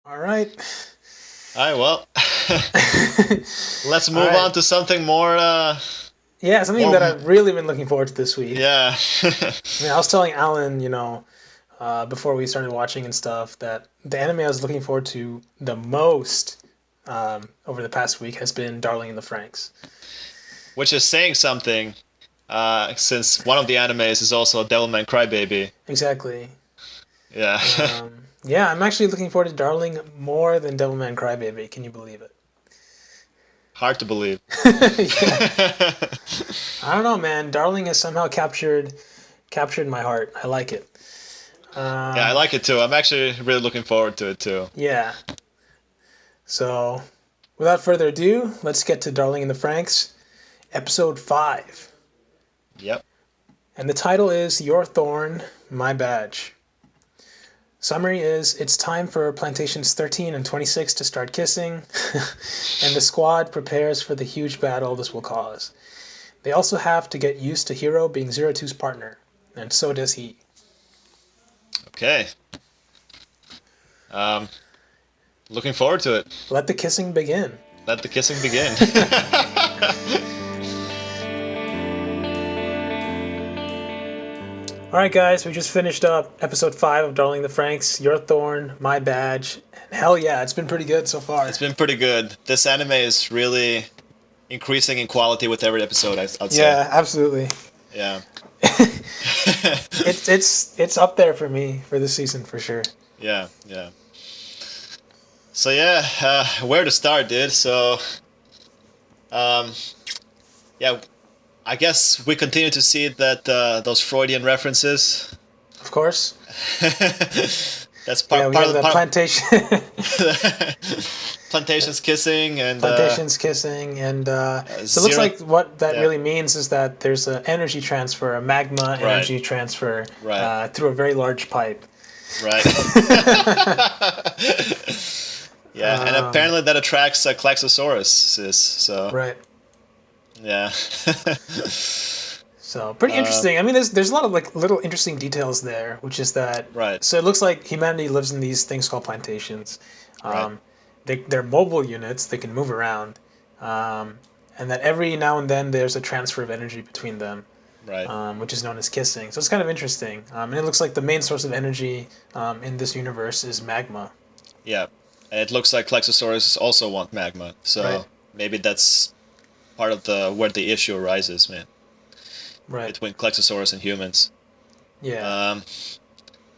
All right. All right, well, let's All move right. on to something more, Yeah, something that more, I've really been looking forward to this week. yeah. I mean, I was telling Alan, before we started watching and stuff, that the anime I was looking forward to the most over the past week has been Darling in the Franxx. Which is saying something, since one of the animes is also Devilman Crybaby. Exactly. Yeah, Yeah, I'm actually looking forward to Darling more than Devilman Crybaby. Can you believe it? hard to believe. Yeah. I don't know, man. Darling has somehow captured my heart. I like it. Yeah, I Um, like it too. I'm actually really looking forward to it too. yeah. So, without further ado, let's get to Darling in the Franxx, episode 5. Yep. And the title is Your Thorn, My Badge. Summary is it's time for plantations 13 and 26 to start kissing, and the squad prepares for the huge battle this will cause. They also have to get used to Hero being Zero Two's partner, and so does he. Okay. Um, Looking forward to it. Let the kissing begin. Let the kissing begin. All right, guys, we just finished up episode 5 of Darling the Franxx, Your Thorn, My Badge, and hell yeah, it's been pretty good so far. It's been pretty good. This anime is really increasing in quality with every episode, I'd say. Yeah, absolutely. Yeah. It's up there for me for this season for sure. Yeah, yeah. So yeah, where to start, dude? So, um, yeah, I guess we continue to see that those Freudian references. Of course. That's Yeah, part we part have of the the part. Plantations kissing and plantations kissing, and so it looks zero. like what that Yeah, really means is that there's an energy transfer, a magma right, energy transfer right, through a very large pipe. right. Yeah, and um, apparently that attracts Klaxosaurus. So right. yeah. So pretty uh, interesting. I mean, there's a lot of like little interesting details there, which is that right, so it looks like humanity lives in these things called plantations. right, Um, they're mobile units. They can move around, um, and that every now and then there's a transfer of energy between them, right. which is known as kissing. So it's kind of interesting. And it looks like the main source of energy in this universe is magma. Yeah, and it looks like Klaxosaurus also want magma. Right. So maybe that's part of the where the issue arises, man, Right. between Klaxosaurus and humans. Yeah. Um,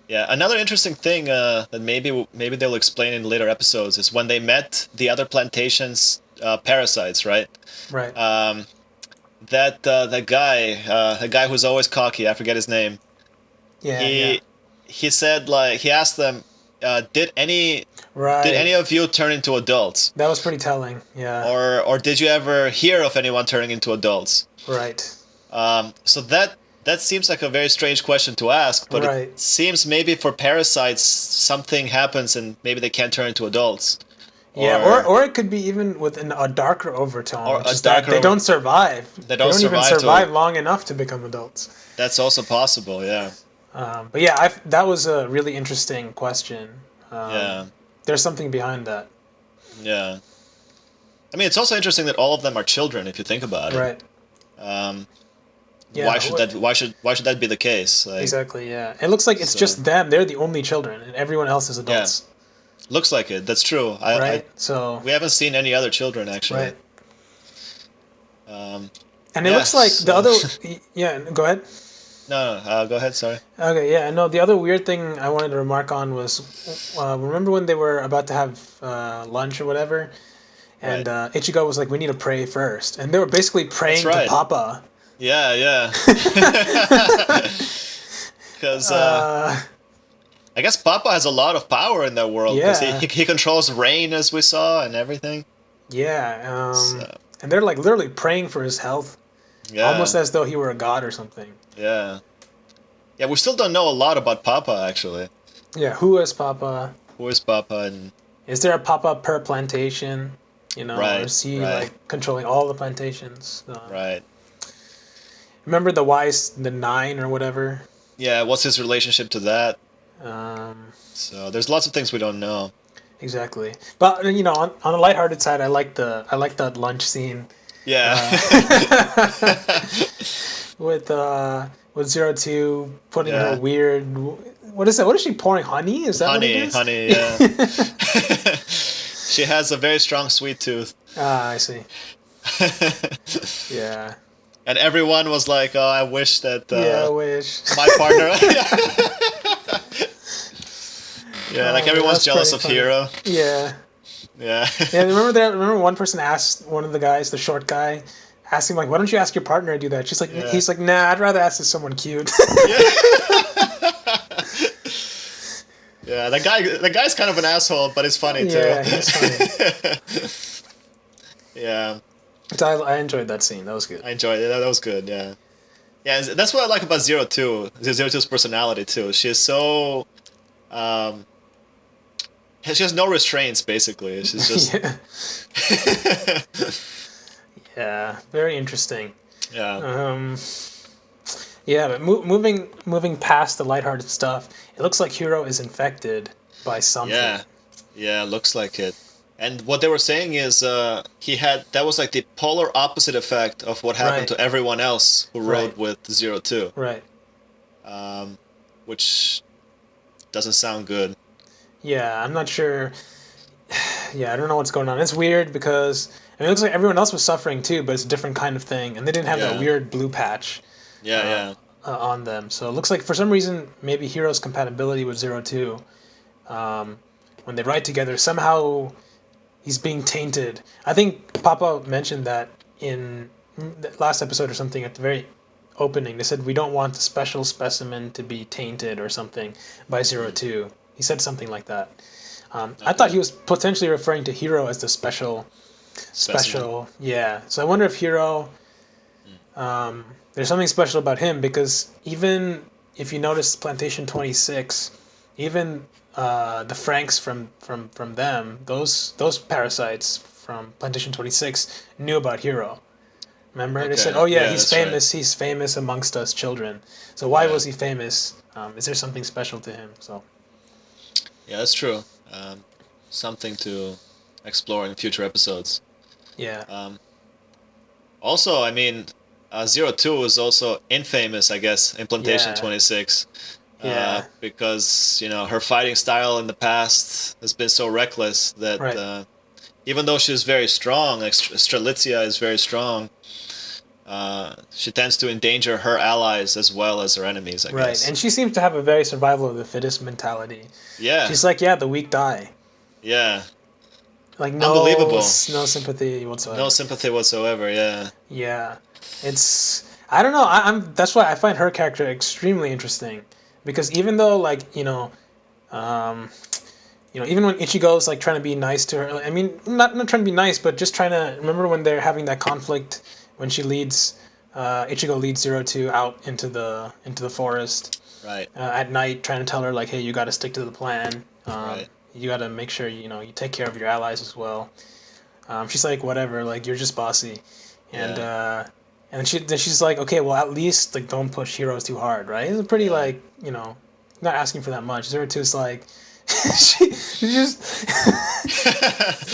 yeah, another interesting thing that maybe they'll explain in later episodes is when they met the other plantations parasites, right? Right. Um, the guy who's always cocky, I forget his name. Yeah. Yeah. He he said like he asked them, did Right. any of you turn into adults, That was pretty telling. Yeah. or did you ever hear of anyone turning into adults? Right. So that seems like a very strange question to ask, but it Right. seems maybe for parasites something happens and maybe they can't turn into adults, Yeah, or or it could be even with a darker overtone, or which a is that they darker don't survive. they They don't don't even survive survive to. long enough to become adults. That's also possible. Yeah, But yeah, that was a really interesting question. yeah, There's something behind that. yeah. I mean, it's also interesting that all of them are children if you think about it. Right. Um, Yeah. why should that be the case? Like, Exactly. Yeah. It looks like it's so just them. They're the only children, and everyone else is yeah, adults. looks like it. That's true. I Right. So. We haven't seen any other children actually. Right. Um, And it yeah. looks like the So other. Yeah. Go ahead. no, go ahead. Sorry. Okay, yeah, no. The other weird thing I wanted to remark on was, remember when they were about to have lunch or whatever, and Right. Ichigo was like, "We need to pray first," and they were basically That's praying to right. Papa. Yeah, yeah. Because uh, I guess Papa has a lot of power in that world because yeah, he controls rain as we saw and everything. yeah, So and they're like literally praying for his health, almost yeah, as though he were a god or something. yeah, yeah. We still don't know a lot about Papa actually. Yeah, who is Papa? Who is Papa? And Is there a Papa per plantation? Or right, is he right, like controlling all the plantations? right. Remember the nine or whatever? Yeah, what's his relationship to that? Um, So there's lots of things we don't know. exactly. But on the lighthearted side, I like that lunch scene Yeah. uh, with Zero Two putting her Yeah. weird. What is that? What is she pouring? Honey? Is that what it Honey, is? honey, yeah. She has a very strong sweet tooth. Ah, I see. Yeah. And everyone was like, "Oh, I wish that Yeah, I wish. my partner." Yeah, like Oh man, everyone's that's jealous pretty of funny. Hero. Yeah. Yeah. Yeah, remember that? Remember one person asked one of the guys, the short guy, asked him like, "Why don't you ask your partner to do that?" Yeah. He's like, "Nah, I'd rather ask someone cute." Yeah. Yeah, the guy's kind of an asshole, but it's funny too. Yeah, he's funny. Yeah, So I enjoyed that scene. That was good. I enjoyed it. That was good. Yeah. Yeah, that's what I like about Zero Two. Zero Two's personality too. She's so um, she has no restraints. Basically, she's just Yeah, yeah, very interesting. yeah, Um, yeah, but moving past the lighthearted stuff, it looks like Hero is infected by something. yeah, yeah. Looks like it. And what they were saying is he had that was like the polar opposite effect of what happened Right, to everyone else who right, rode with Zero Two, right. um, which doesn't sound good. Yeah, I'm not sure. Yeah, I don't know what's going on. It's weird because I mean, it looks like everyone else was suffering too, but it's a different kind of thing, and they didn't have that Yeah, weird blue patch yeah, uh, yeah. on them. So it looks like for some reason maybe Hero's compatibility with Zero Two, um, when they ride together, somehow he's being tainted. I think Papa mentioned that in the last episode or something at the very opening. They said we don't want the special specimen to be tainted or something by Zero Mm, Two. He said something like that. I thought okay. he was potentially referring to Hero as the Specimen. yeah. So I wonder if Hero, Mm, there's something special about him because even if you notice Plantation 26, even the Franxx from them, those parasites from Plantation 26 knew about Hero. Remember, they said, okay. "Oh yeah, Yeah, that's right. He's famous amongst us children." So why Yeah. was he famous? Is there something special to him? So Yeah, that's true. Um, something to explore in future episodes. yeah, Um, also, I mean, Zero Two is also infamous, I guess, in Plantation yeah, 26, yeah, because her fighting style in the past has been so reckless that right. even though she's very strong, like Strelitzia is very strong, she tends to endanger her allies as well as her enemies, I Right, guess. and she seems to have a very survival of the fittest mentality. Yeah, She's like, yeah, the weak die. yeah, Like unbelievable. no sympathy No whatsoever. sympathy whatsoever. Yeah, Yeah, it's I don't know. I'm that's why I find her character extremely interesting because even though um, even when Ichigo's like trying to be nice to her, I mean, not trying to be nice, but just trying to remember when they're having that conflict when she leads Ichigo leads Zero Two out into the forest right, at night, trying to tell her like, hey, you got to stick to the plan. right. You got to make sure you take care of your allies as well. She's like, whatever, like you're just bossy, and Yeah, then she's like, okay, well at least like don't push heroes too hard, right? It's pretty yeah. like not asking for that much. Zero Two's like, she just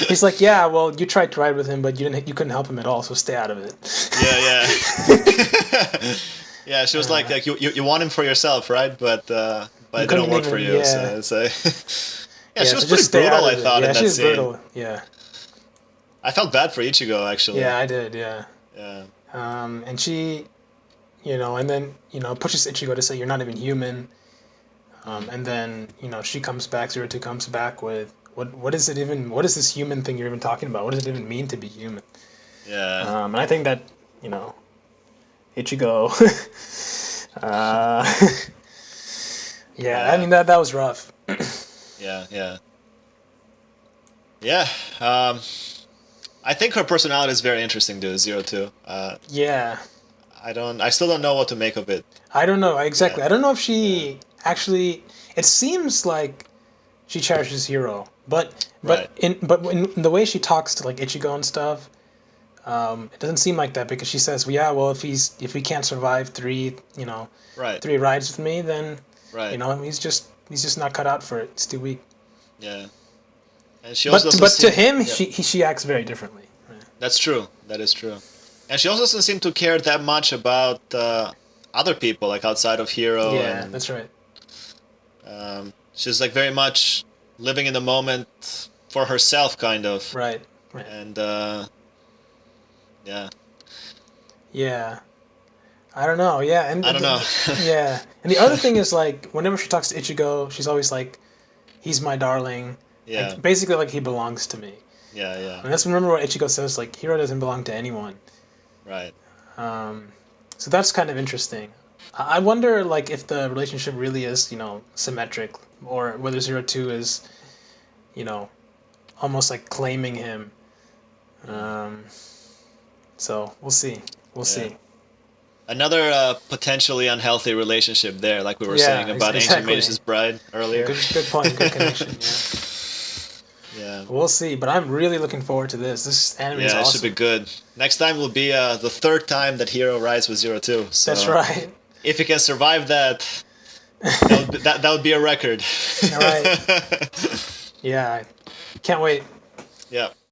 he's like, yeah, well you tried to ride with him, but you couldn't help him at all, so stay out of it. Yeah, yeah. Yeah, she was uh, like you want him for yourself, right? But you it didn't couldn't work for even, you. yeah, So it's a yeah, yeah, she was so just pretty stay brutal. out I of it. thought Yeah, in that she's scene. brutal. Yeah, I felt bad for Ichigo actually. yeah, I did. Yeah, Yeah, and she, and then pushes Ichigo to say you're not even human. mm, And then she comes back. Zero Two comes back with what is it even? What is this human thing you're even talking about? What does it even mean to be human? yeah, And I think that Ichigo, uh, yeah, I yeah, mean that was rough. yeah, yeah, yeah. Um, I think her personality is very interesting, dude. Zero Two. Yeah, I still don't know what to make of it. I don't know Yeah, exactly. I don't know if yeah, she actually. It seems like she cherishes Hero, right, but in the way she talks to like Ichigo and stuff, it doesn't seem like that because she says, well, yeah, well, if he can't survive right, three rides with me, then right. he's just not cut out for it. It's too weak. Yeah. And she also doesn't but to seem. him, Yeah, she acts very differently. that's true. That is true. And she also doesn't seem to care that much about other people, like outside of Hero, Yeah, and that's right. she's like very much living in the moment for herself, kind of. Right, right. And yeah, Yeah, I don't know. Yeah, and I don't know. yeah, and the other thing is like whenever she talks to Ichigo, she's always like, "He's my darling." Yeah, Like basically, like he belongs to me. yeah, yeah. And that's remember what Ichigo says. Like Hiro doesn't belong to anyone. Right. Um, so that's kind of interesting. I wonder like if the relationship really is symmetric, or whether 02 is you know almost like claiming him. Um, so we'll see. We'll Yeah. see. Another potentially unhealthy relationship there, like we were saying Yeah, about Ancient exactly. Mage's Bride Yeah, earlier. good point. Good connection. Yeah, Yeah. we'll see. But I'm really looking forward to this. This anime is Yeah, it should be awesome. good. Next time will be the third time that Hero rides with 02. That's So right. if he can survive that, that would be a record. All right. Yeah, can't wait. Yeah.